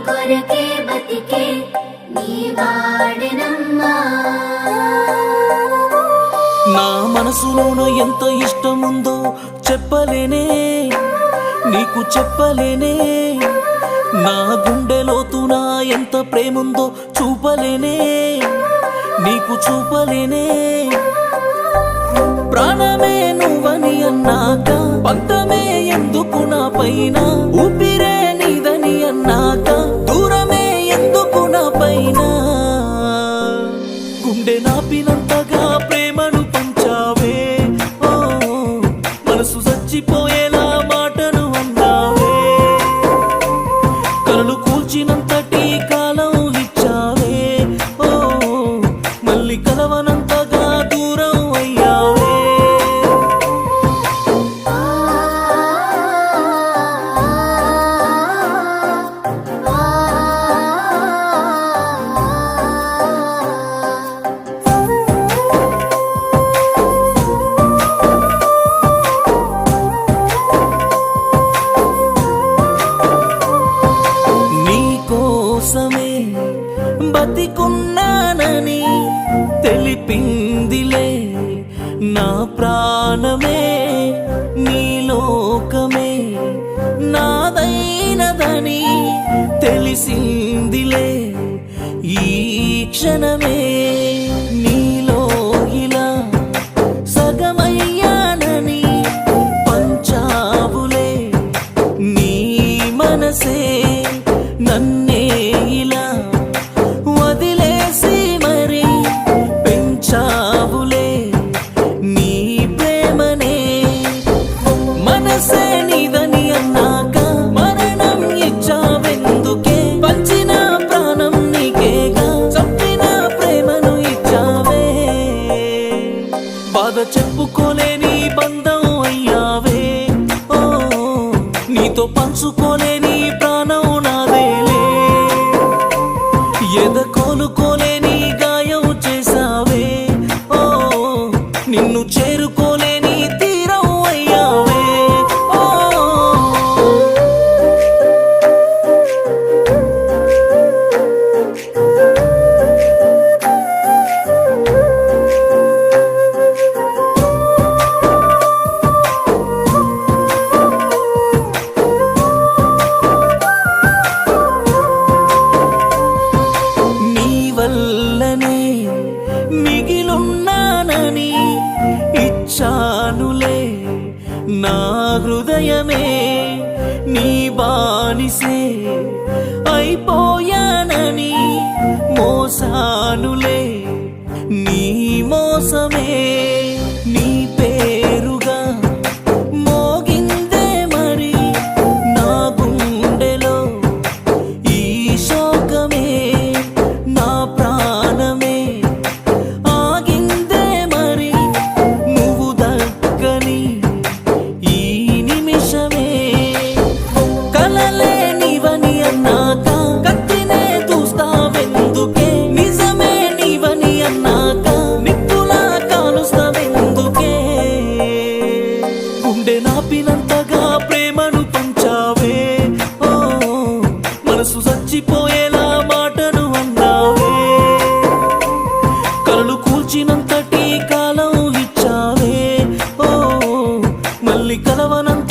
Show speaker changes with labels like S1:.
S1: కొరకే బతికే నీ వాడెనమ్మా.
S2: నా మనసులోన ఎంత ఇష్టముందో చెప్పలేనే, నీకు చెప్పలేనే. నా గుండెలోతున ఎంత ప్రేముందో చూపలేనే, నీకు చూపలేనే. ప్రాణమే నువ్వని అన్నాక పంతమే ఎందుకు నా పైన, ఊపిరే నీదని అన్నాక దూరమే ఎందుకు నా పైన. గుండె నాపినంతగా ప్రేమను పంచావే, ఓ మనసు చచ్చిపోయేలా మాటను అన్నావే. కలలు కూల్చినంతటి కాలం ఇచ్చావే, ఓ మళ్ళీ కలవనంతగా దూరం అయ్యావే. కోసమే బతికున్నానని తెలిపిందిలే నా ప్రాణమే, నీ లోకమే నాదైనదని తెలిసిందిలే ఈ క్షణమే. నీలో ఇలా సగమయ్యానని పంచావులే నీ మనసే, నన్నే ఇలా వదిలేసి మరి పెంచావులే నీ ప్రేమనే. మనసే నీదని అన్నాక మరణం ఇచ్చావెందుకే, పంచిన ప్రాణం నీకేగా చంపిన ప్రేమను ఇచ్చావే. బాధ చెప్పుకోలేని బంధం అయ్యావే, ఓ నీతో పంచుకోలేని ప్రాణం నాదేలే. ఎద కోలుకోలేని గాయం చేసావే, ఓ నిన్ను చేరుకోలేని తీరం అయ్యావే. ఓ వల్లనే మిగిలున్నానని ఇచ్చానులే నా హృదయమే, నీ బానిసే అయిపోయానని మోసానులే నీ మోసమే. నీ పేరుగా మోగిందే మరి నా గుండెలో ఈ శోకమే. నా ప్రాణమే ఆగిందే మరి నువ్వు దక్కని ఈ నిమిషమే. కలలే నీవని అన్నాక కత్తినే చూస్తావెందుకే, నిజమే నీవని అన్నాక నిప్పులా కాలుస్తావెందుకే. గుండె నాపినంతగా ప్రేమను పంచావే, ఓ మనసు చచ్చిపోయేలా మాటను అన్నావే. కలలు కూల్చినంతటి కాలం ఇచ్చావే, ఓ మళ్ళీ కలవనంత